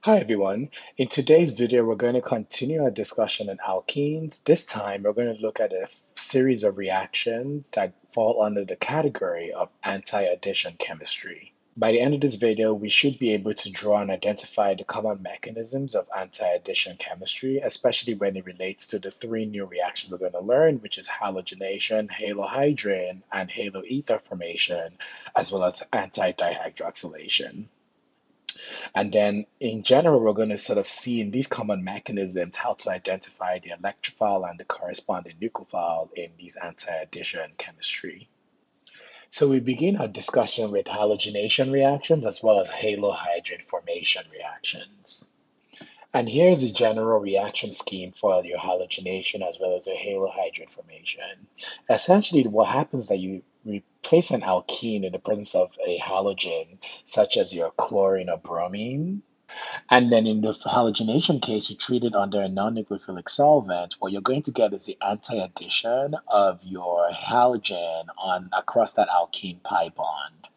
Hi everyone. In today's video, we're going to continue our discussion on alkenes. This time, we're going to look at a series of reactions that fall under the category of anti-addition chemistry. By the end of this video, we should be able to draw and identify the common mechanisms of anti-addition chemistry, especially when it relates to the three new reactions we're going to learn, which is halogenation, halohydrin, and haloether formation, as well as anti-dihydroxylation. And then in general, we're going to sort of see in these common mechanisms how to identify the electrophile and the corresponding nucleophile in these anti-addition chemistry. So we begin our discussion with halogenation reactions as well as halohydrin formation reactions. And here's the general reaction scheme for your halogenation as well as your halohydrin formation. Essentially, what happens is that you replace an alkene in the presence of a halogen, such as your chlorine or bromine. And then in the halogenation case, you treat it under a non-nucleophilic solvent. What you're going to get is the anti-addition of your halogen on across that alkene pi bond.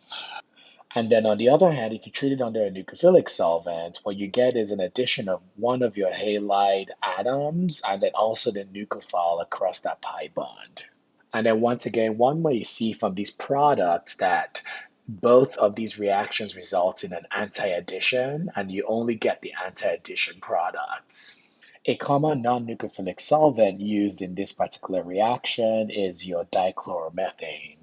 And then on the other hand, if you treat it under a nucleophilic solvent, what you get is an addition of one of your halide atoms and then also the nucleophile across that pi bond. And then once again, one way you see from these products that both of these reactions result in an anti-addition, and you only get the anti-addition products. A common non-nucleophilic solvent used in this particular reaction is your dichloromethane.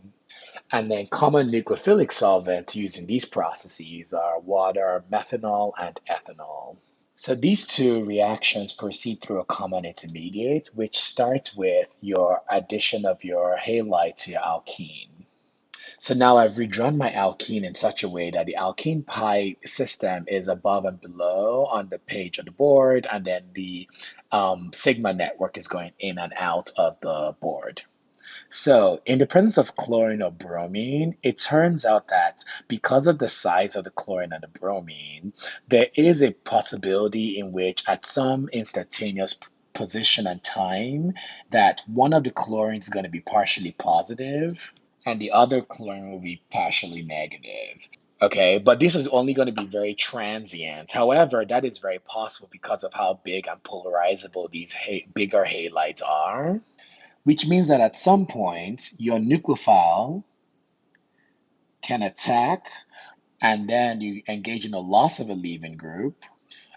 And then common nucleophilic solvents used in these processes are water, methanol, and ethanol. So these two reactions proceed through a common intermediate, which starts with your addition of your halide to your alkene. So now I've redrawn my alkene in such a way that the alkene pi system is above and below on the page of the board, and then the sigma network is going in and out of the board. So, in the presence of chlorine or bromine, it turns out that because of the size of the chlorine and the bromine, there is a possibility in which, at some instantaneous position and time, that one of the chlorines is going to be partially positive and the other chlorine will be partially negative. Okay, but this is only going to be very transient. However, that is very possible because of how big and polarizable these bigger halides are, which means that at some point your nucleophile can attack and then you engage in a loss of a leaving group.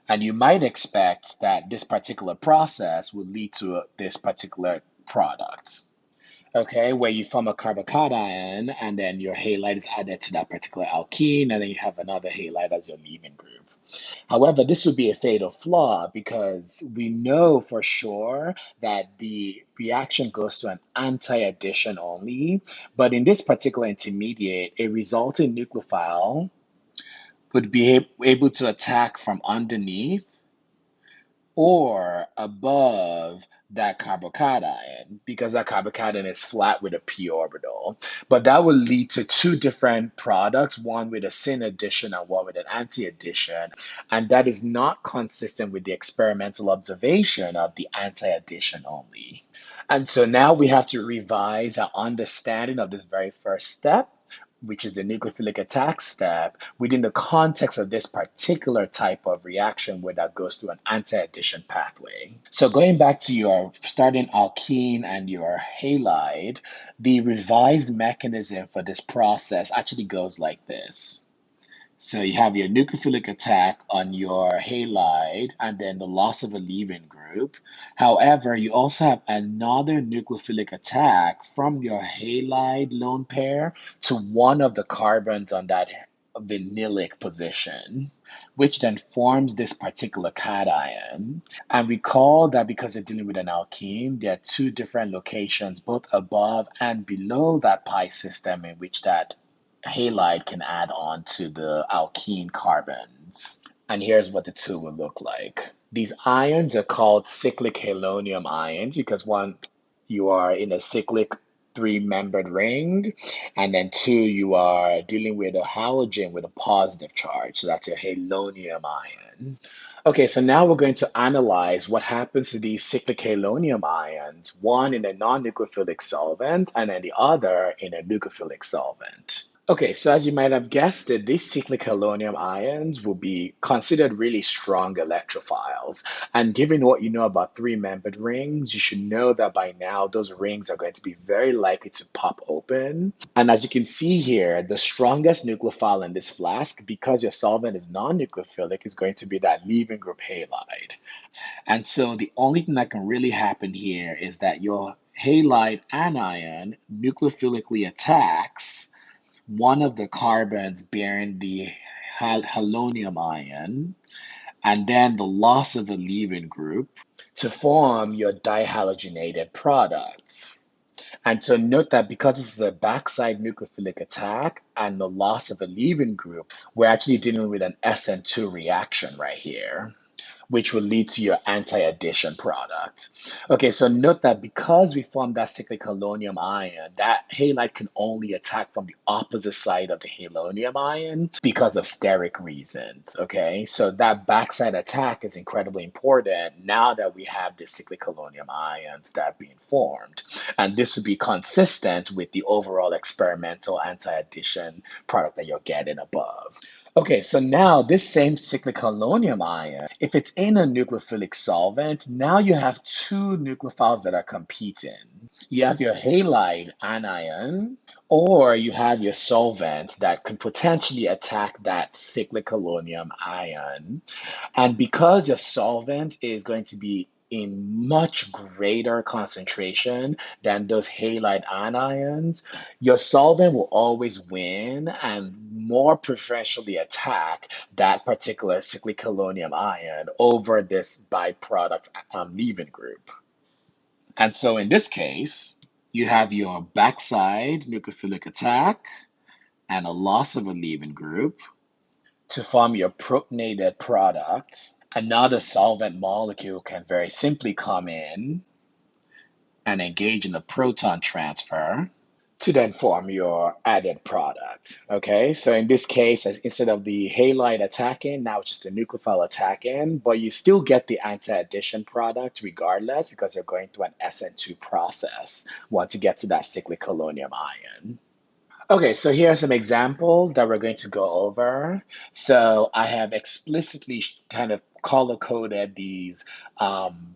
And you might expect that this particular process will lead to this particular product. Okay, where you form a carbocation and then your halide is added to that particular alkene, and then you have another halide as your leaving group. However, this would be a fatal flaw because we know for sure that the reaction goes to an anti-addition only, but in this particular intermediate, a resulting nucleophile would be able to attack from underneath or above that carbocation because that carbocation is flat with a p orbital. But that will lead to two different products, one with a syn addition and one with an anti-addition. And that is not consistent with the experimental observation of the anti-addition only. And so now we have to revise our understanding of this very first step, which is the nucleophilic attack step, within the context of this particular type of reaction where that goes through an anti-addition pathway. So going back to your starting alkene and your halide, the revised mechanism for this process actually goes like this. So you have your nucleophilic attack on your halide and then the loss of a leaving group. However, you also have another nucleophilic attack from your halide lone pair to one of the carbons on that vinylic position, which then forms this particular cation. And recall that because you're dealing with an alkene, there are two different locations, both above and below that pi system, in which that halide can add on to the alkene carbons. And here's what the two will look like. These ions are called cyclic halonium ions because one, you are in a cyclic three-membered ring, and then two, you are dealing with a halogen with a positive charge. So that's a halonium ion. Okay, so now we're going to analyze what happens to these cyclic halonium ions, one in a non-nucleophilic solvent and then the other in a nucleophilic solvent. Okay, so as you might have guessed it, these cyclic halonium ions will be considered really strong electrophiles. And given what you know about three-membered rings, you should know that by now those rings are going to be very likely to pop open. And as you can see here, the strongest nucleophile in this flask, because your solvent is non-nucleophilic, is going to be that leaving group halide. And so the only thing that can really happen here is that your halide anion nucleophilically attacks one of the carbons bearing the halonium ion, and then the loss of the leaving group to form your dihalogenated products. And so note that because this is a backside nucleophilic attack and the loss of a leaving group, we're actually dealing with an SN2 reaction right here, which will lead to your anti-addition product. Okay, so note that because we formed that cyclic halonium ion, that halide can only attack from the opposite side of the halonium ion because of steric reasons. Okay, so that backside attack is incredibly important now that we have the cyclic halonium ions that are being formed. And this would be consistent with the overall experimental anti-addition product that you're getting above. Okay, so now this same cyclic halonium ion, if it's in a nucleophilic solvent, now you have two nucleophiles that are competing. You have your halide anion, or you have your solvent that can potentially attack that cyclic halonium ion. And because your solvent is going to be in much greater concentration than those halide anions, your solvent will always win and more preferentially attack that particular cyclic halonium ion over this byproduct leaving group. And so in this case, you have your backside nucleophilic attack and a loss of a leaving group to form your protonated product. Another solvent molecule can very simply come in and engage in the proton transfer to then form your added product. Okay, so in this case, instead of the halide attacking, now it's just the nucleophile attacking, but you still get the anti-addition product regardless because you're going through an SN2 process once you get to that cyclic halonium ion. Okay, so here are some examples that we're going to go over. So I have explicitly kind of color coded these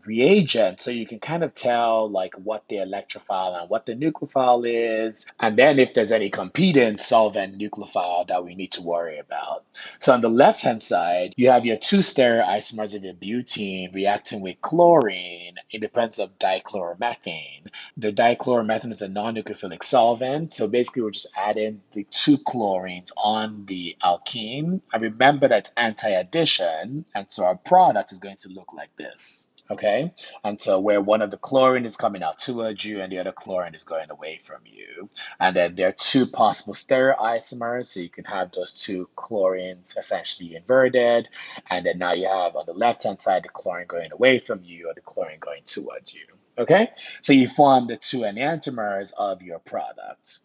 reagents so you can kind of tell like what the electrophile and what the nucleophile is, and then if there's any competing solvent nucleophile that we need to worry about. So on the left-hand side, you have your two stereoisomers of your butene reacting with chlorine in the presence of dichloromethane. The dichloromethane is a non-nucleophilic solvent. So basically, we're just adding the two chlorines on the alkene. And remember that's anti-addition. And so our product is going to look like this. Okay, and so where one of the chlorine is coming out towards you and the other chlorine is going away from you. And then there are two possible stereoisomers, so you can have those two chlorines essentially inverted. And then now you have on the left-hand side the chlorine going away from you or the chlorine going towards you. Okay, so you form the two enantiomers of your product.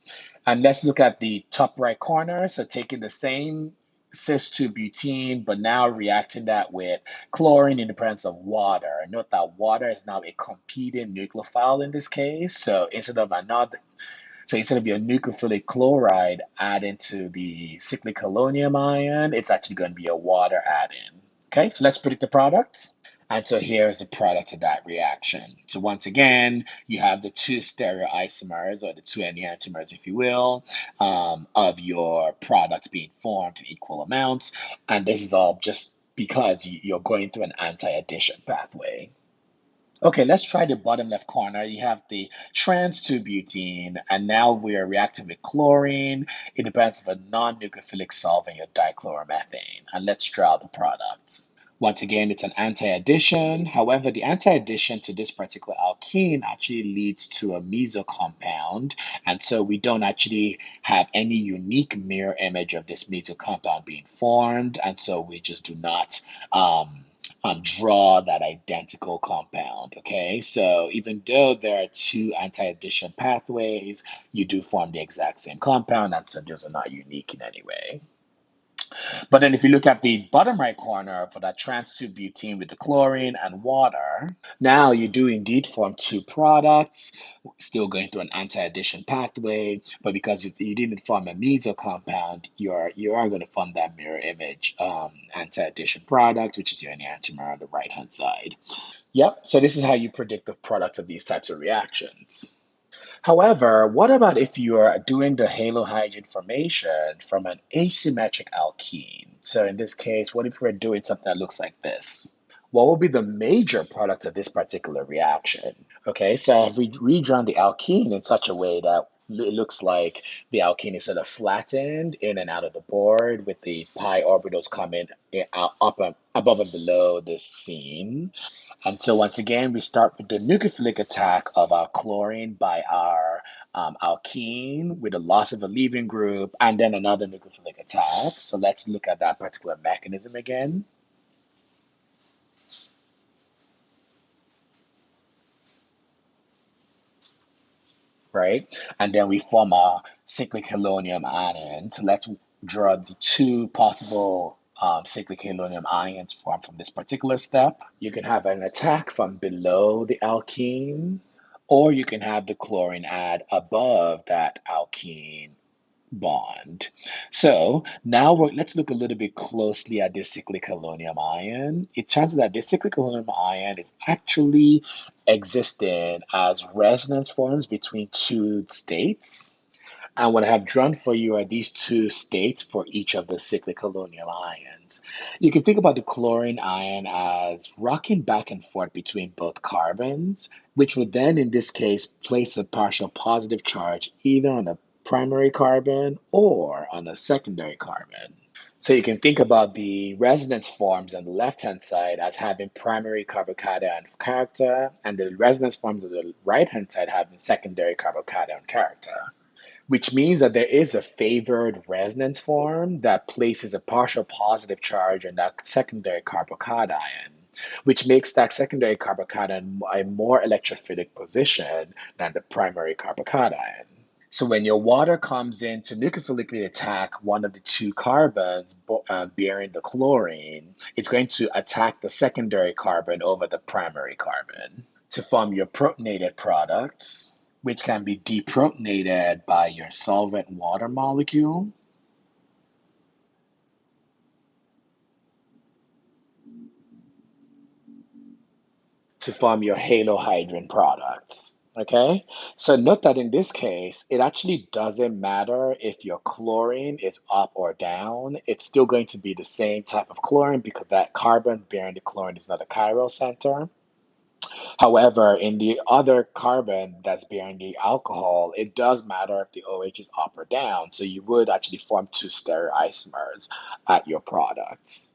And let's look at the top right corner. So taking the same cis-2-butene, but now reacting that with chlorine in the presence of water. Note that water is now a competing nucleophile in this case. So instead of your nucleophilic chloride adding to the cyclic halonium ion, it's actually going to be a water add-in. Okay, so let's predict the product. And so here's the product of that reaction. So once again, you have the two stereoisomers, or the two enantiomers, if you will, of your product being formed in equal amounts. And this is all just because you're going through an anti-addition pathway. Okay, let's try the bottom left corner. You have the trans-2-butene, and now we're reacting with chlorine in the presence of a non-nucleophilic solvent, your dichloromethane. And let's draw the products. Once again, it's an anti-addition. However, the anti-addition to this particular alkene actually leads to a meso compound. And so we don't actually have any unique mirror image of this meso compound being formed. And so we just do not draw that identical compound. Okay, so even though there are two anti-addition pathways, you do form the exact same compound, and so those are not unique in any way. But then if you look at the bottom right corner for that trans 2-butene with the chlorine and water, now you do indeed form two products, still going through an anti-addition pathway, but because you didn't form a meso compound, you are going to form that mirror image anti-addition product, which is your enantiomer on the right-hand side. Yep, so this is how you predict the product of these types of reactions. However, what about if you are doing the halohydrin formation from an asymmetric alkene? So in this case, what if we're doing something that looks like this? What will be the major product of this particular reaction? Okay, so I've redrawn the alkene in such a way that it looks like the alkene is sort of flattened in and out of the board with the pi orbitals coming up and above and below this scene. And so once again, we start with the nucleophilic attack of our chlorine by our alkene with the loss of a leaving group, and then another nucleophilic attack. So let's look at that particular mechanism again. Right? And then we form a cyclic halonium ion. So let's draw the two possible cyclic halonium ions formed from this particular step. You can have an attack from below the alkene, or you can have the chlorine add above that alkene bond. So now let's look a little bit closely at this cyclic halonium ion. It turns out that this cyclic halonium ion is actually existing as resonance forms between two states. And what I have drawn for you are these two states for each of the cyclic halonium ions. You can think about the chlorine ion as rocking back and forth between both carbons, which would then, in this case, place a partial positive charge either on a primary carbon or on a secondary carbon. So you can think about the resonance forms on the left-hand side as having primary carbocation character, and the resonance forms on the right-hand side having secondary carbocation character, which means that there is a favored resonance form that places a partial positive charge on that secondary carbocation, which makes that secondary carbocation a more electrophilic position than the primary carbocation. So when your water comes in to nucleophilically attack one of the two carbons bearing the chlorine, it's going to attack the secondary carbon over the primary carbon to form your protonated products, which can be deprotonated by your solvent water molecule to form your halohydrin products. Okay, so note that in this case, it actually doesn't matter if your chlorine is up or down. It's still going to be the same type of chlorine because that carbon bearing the chlorine is not a chiral center. However, in the other carbon that's bearing the alcohol, it does matter if the OH is up or down. So you would actually form two stereoisomers at your product.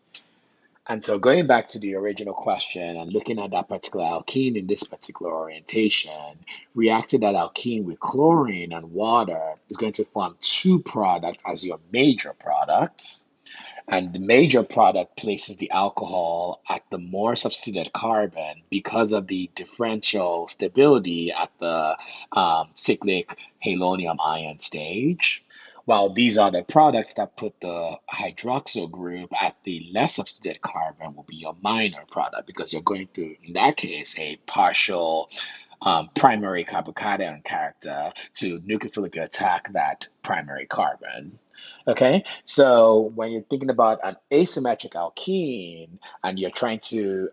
And so going back to the original question and looking at that particular alkene in this particular orientation, reacting that alkene with chlorine and water is going to form two products as your major products. And the major product places the alcohol at the more substituted carbon because of the differential stability at the cyclic halonium ion stage. While these other products that put the hydroxyl group at the less substituted carbon will be your minor product because you're going through, in that case, a partial primary carbocation character to nucleophilically attack that primary carbon. Okay, so when you're thinking about an asymmetric alkene and you're trying to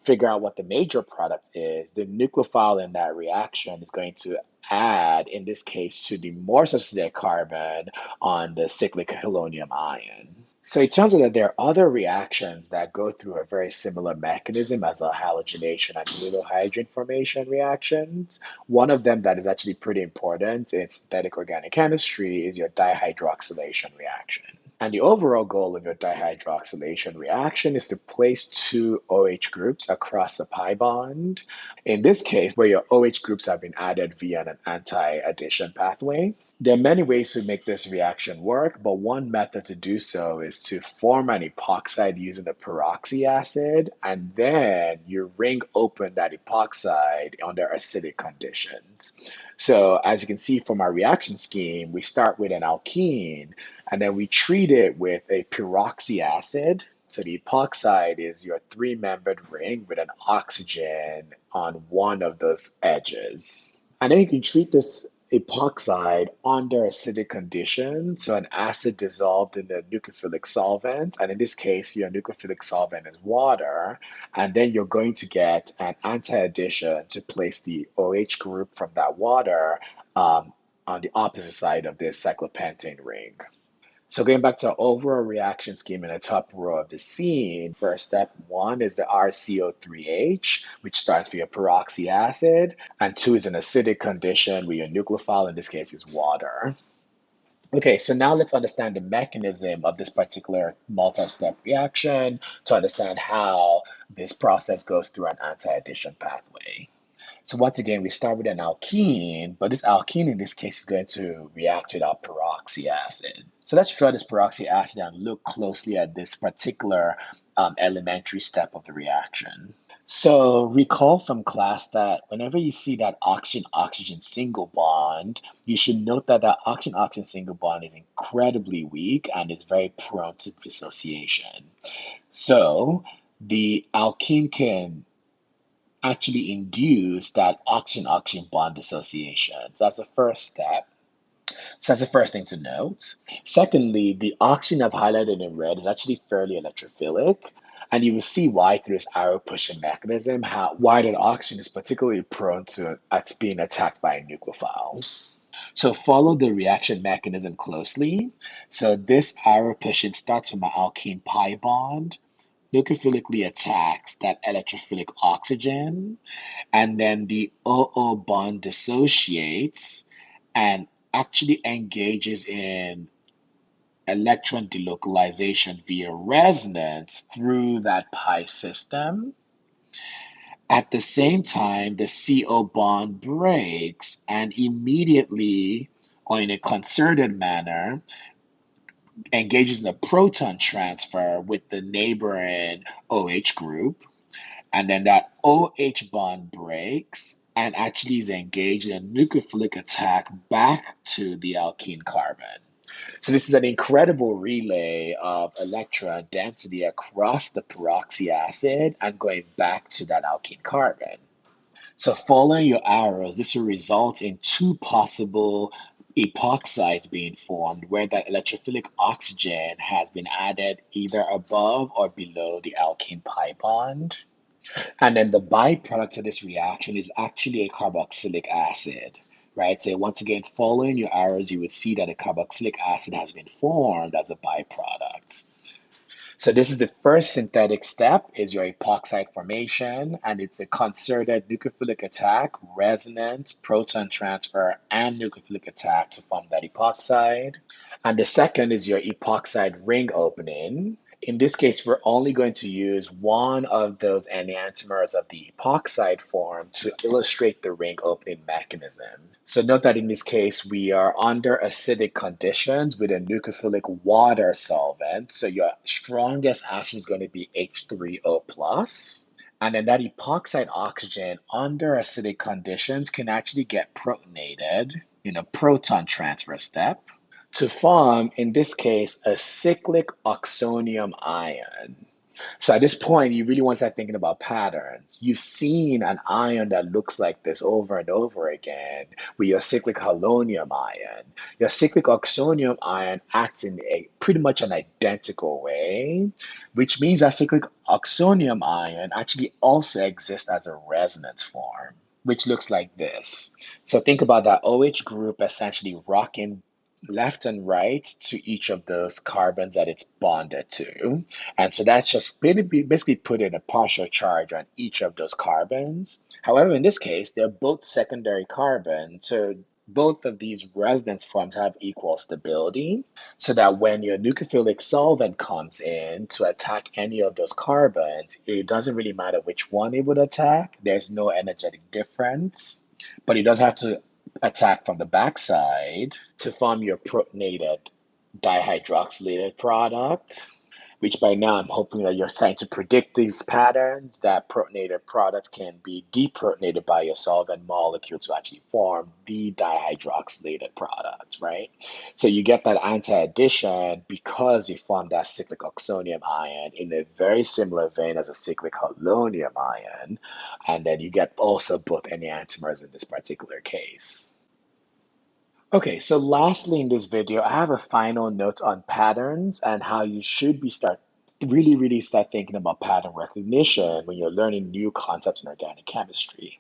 figure out what the major product is, the nucleophile in that reaction is going to add, in this case, to the more substituted carbon on the cyclic halonium ion. So it turns out that there are other reactions that go through a very similar mechanism as a halogenation and halohydrin formation reactions. One of them that is actually pretty important in synthetic organic chemistry is your dihydroxylation reaction. And the overall goal of your dihydroxylation reaction is to place two OH groups across a pi bond. In this case, where your OH groups have been added via an anti-addition pathway. There are many ways to make this reaction work, but one method to do so is to form an epoxide using the peroxy acid, and then you ring open that epoxide under acidic conditions. So as you can see from our reaction scheme, we start with an alkene, and then we treat it with a peroxy acid. So the epoxide is your three-membered ring with an oxygen on one of those edges. And then you can treat this epoxide under acidic conditions, so an acid dissolved in the nucleophilic solvent, and in this case, your nucleophilic solvent is water, and then you're going to get an anti-addition to place the OH group from that water on the opposite side of this cyclopentane ring. So going back to our overall reaction scheme in the top row of the scene, first step one is the RCO3H, which starts with your peroxy acid, and two is an acidic condition where your nucleophile, in this case, is water. Okay, so now let's understand the mechanism of this particular multi-step reaction to understand how this process goes through an anti-addition pathway. So once again, we start with an alkene, but this alkene in this case is going to react with our peroxy acid. So let's draw this peroxy acid and look closely at this particular elementary step of the reaction. So recall from class that whenever you see that oxygen-oxygen single bond, you should note that that oxygen-oxygen single bond is incredibly weak and is very prone to dissociation. So the alkene can actually induce that oxygen-oxygen bond dissociation. So that's the first step. So that's the first thing to note. Secondly, the oxygen I've highlighted in red is actually fairly electrophilic. And you will see why through this arrow pushing mechanism, why that oxygen is particularly prone to being attacked by a nucleophile. So follow the reaction mechanism closely. So this arrow pushing starts with my alkene pi bond, nucleophilically attacks that electrophilic oxygen, and then the OO bond dissociates and actually engages in electron delocalization via resonance through that pi system. At the same time, the CO bond breaks and immediately, or in a concerted manner, engages in a proton transfer with the neighboring OH group. And then that OH bond breaks and actually is engaged in a nucleophilic attack back to the alkene carbon. So this is an incredible relay of electron density across the peroxy acid and going back to that alkene carbon. So following your arrows, this will result in two possible epoxides being formed where that electrophilic oxygen has been added either above or below the alkene pi bond. And then the byproduct of this reaction is actually a carboxylic acid, right? So once again, following your arrows, you would see that a carboxylic acid has been formed as a byproduct. So this is the first synthetic step is your epoxide formation, and it's a concerted nucleophilic attack, resonance, proton transfer, and nucleophilic attack to form that epoxide. And the second is your epoxide ring opening. In this case, we're only going to use one of those enantiomers of the epoxide form to illustrate the ring opening mechanism. So note that in this case, we are under acidic conditions with a nucleophilic water solvent. So your strongest acid is going to be H3O plus. And then that epoxide oxygen under acidic conditions can actually get protonated in a proton transfer step to form, in this case, a cyclic oxonium ion. So at this point, you really want to start thinking about patterns. You've seen an ion that looks like this over and over again with your cyclic halonium ion. Your cyclic oxonium ion acts in a pretty much an identical way, which means that cyclic oxonium ion actually also exists as a resonance form, which looks like this. So think about that OH group essentially rocking left and right to each of those carbons that it's bonded to. And so that's just basically putting a partial charge on each of those carbons. However, in this case, they're both secondary carbons. So both of these resonance forms have equal stability, so that when your nucleophilic solvent comes in to attack any of those carbons, it doesn't really matter which one it would attack. There's no energetic difference, but it does have to attack from the backside to form your protonated dihydroxylated product, which by now I'm hoping that you're starting to predict these patterns, that protonated products can be deprotonated by your solvent molecule to actually form the dihydroxylated product, right? So you get that anti-addition because you form that cyclic oxonium ion in a very similar vein as a cyclic halonium ion, and then you get also both enantiomers in this particular case. Okay, so lastly in this video, I have a final note on patterns and how you should be really start thinking about pattern recognition when you're learning new concepts in organic chemistry.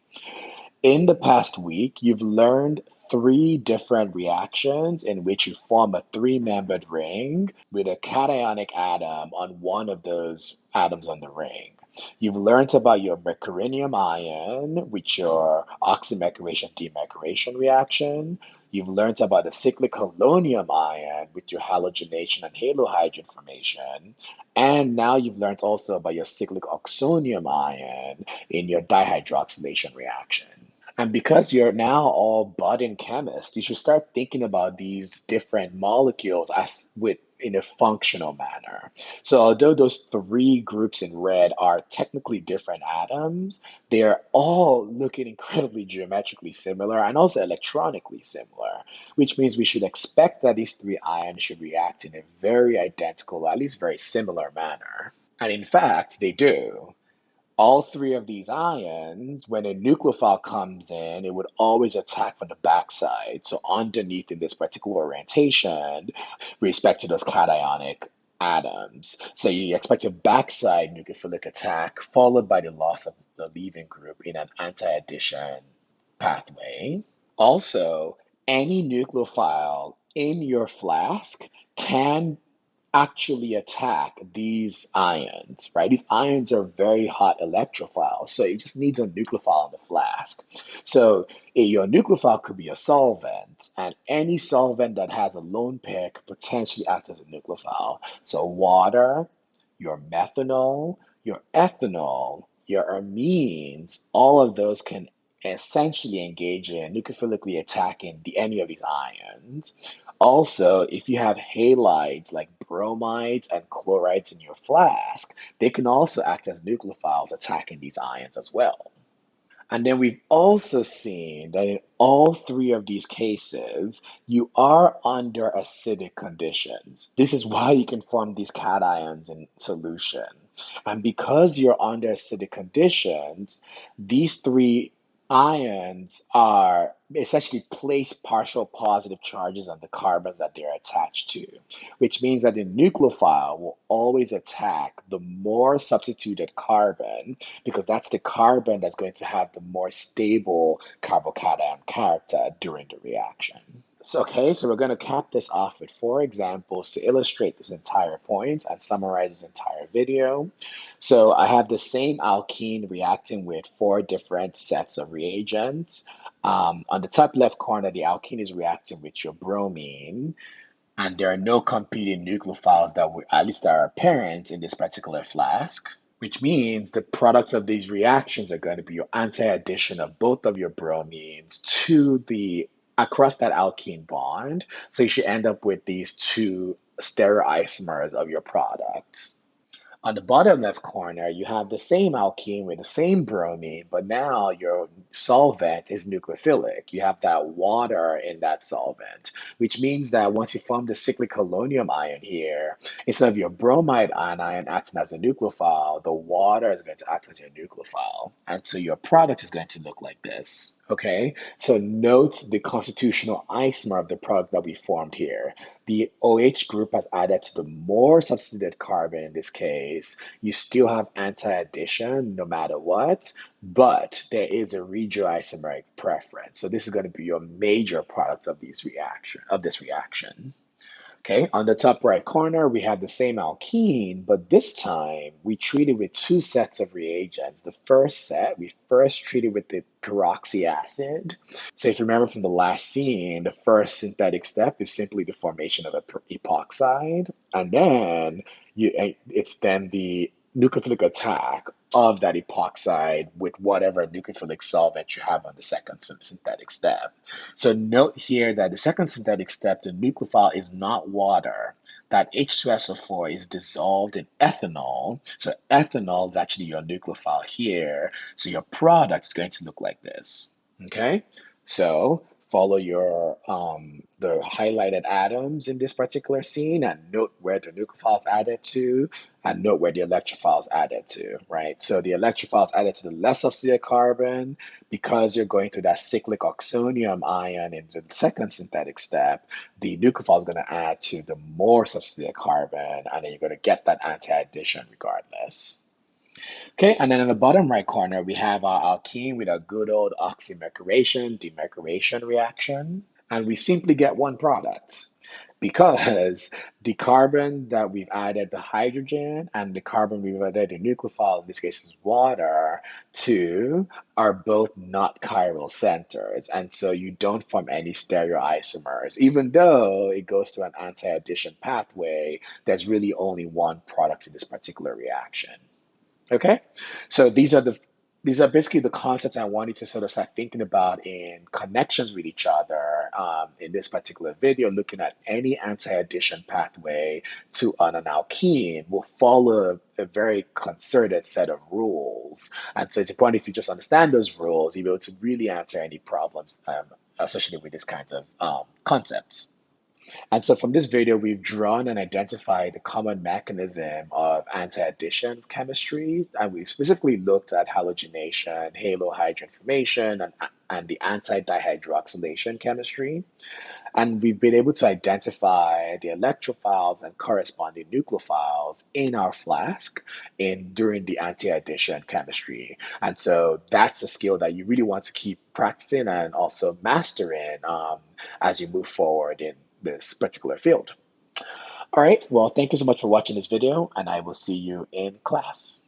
In the past week, you've learned three different reactions in which you form a three-membered ring with a cationic atom on one of those atoms on the ring. You've learned about your Mercurinium ion with your oxymercuration demercuration reaction. You've learned about the cyclic Halonium ion with your halogenation and Halohydrin formation. And now you've learned also about your cyclic Oxonium ion in your dihydroxylation reaction. And because you're now all budding chemists, you should start thinking about these different molecules as with in a functional manner. So although those three groups in red are technically different atoms, they are all looking incredibly geometrically similar and also electronically similar, which means we should expect that these three ions should react in a very identical, or at least very similar manner. And in fact, they do. All three of these ions, when a nucleophile comes in, it would always attack from the backside. So underneath in this particular orientation, with respect to those cationic atoms. So you expect a backside nucleophilic attack followed by the loss of the leaving group in an anti-addition pathway. Also, any nucleophile in your flask can actually attack these ions, right? These ions are very hot electrophiles, so it just needs a nucleophile in the flask. So your nucleophile could be a solvent, and any solvent that has a lone pair could potentially act as a nucleophile. So water, your methanol, your ethanol, your amines, all of those can essentially engage in nucleophilically attacking any of these ions. Also, if you have halides like bromides and chlorides in your flask, they can also act as nucleophiles attacking these ions as well. And then we've also seen that in all three of these cases, you are under acidic conditions. This is why you can form these cations in solution. And because you're under acidic conditions, these three ions are essentially place partial positive charges on the carbons that they're attached to, which means that the nucleophile will always attack the more substituted carbon because that's the carbon that's going to have the more stable carbocation character during the reaction. So we're going to cap this off with four examples to illustrate this entire point and summarize this entire video. So I have the same alkene reacting with four different sets of reagents. On the top left corner, the alkene is reacting with your bromine, and there are no competing nucleophiles that were, at least are apparent in this particular flask, which means the products of these reactions are going to be your anti-addition of both of your bromines to the across that alkene bond. So you should end up with these two stereoisomers of your product. On the bottom left corner, you have the same alkene with the same bromine, but now your solvent is nucleophilic. You have that water in that solvent, which means that once you form the cyclic halonium ion here, instead of your bromide anion acting as a nucleophile, the water is going to act as your nucleophile. And so your product is going to look like this. Okay, so note the constitutional isomer of the product that we formed here. The OH group has added to the more substituted carbon in this case. You still have anti-addition no matter what, but there is a regioisomeric preference. So this is going to be your major product of this reaction. Okay, on the top right corner, we have the same alkene, but this time we treated with two sets of reagents. The first set, we first treated with the peroxy acid. So if you remember from the last scene, the first synthetic step is simply the formation of an epoxide, and then it's then the nucleophilic attack of that epoxide with whatever nucleophilic solvent you have on the second synthetic step. So note here that the second synthetic step, the nucleophile is not water. That H2SO4 is dissolved in ethanol. So ethanol is actually your nucleophile here. So your product is going to look like this. Okay? So follow your the highlighted atoms in this particular scene and note where the nucleophile is added to and note where the electrophile is added to, right? So the electrophile is added to the less substituted carbon because you're going through that cyclic oxonium ion in the second synthetic step. The nucleophile is going to add to the more substituted carbon, and then you're going to get that anti-addition regardless. Okay, and then in the bottom right corner, we have our alkene with a good old oxymercuration, demercuration reaction, and we simply get one product because the carbon that we've added the hydrogen and the carbon we've added the nucleophile, in this case is water, to are both not chiral centers. And so you don't form any stereoisomers. Even though it goes through an anti-addition pathway, there's really only one product in this particular reaction. Okay, so these are basically the concepts I want you to sort of start thinking about in connections with each other. In this particular video, looking at any anti-addition pathway to an alkene will follow a very concerted set of rules. And so it's important if you just understand those rules, you'll be able to really answer any problems associated with these kinds of concepts. And so from this video, we've drawn and identified the common mechanism of anti-addition chemistries, and we've specifically looked at halogenation, halohydrin formation, and the anti-dihydroxylation chemistry. And we've been able to identify the electrophiles and corresponding nucleophiles in our flask during the anti-addition chemistry. And so that's a skill that you really want to keep practicing and also mastering as you move forward in this particular field. All right, well, thank you so much for watching this video, and I will see you in class.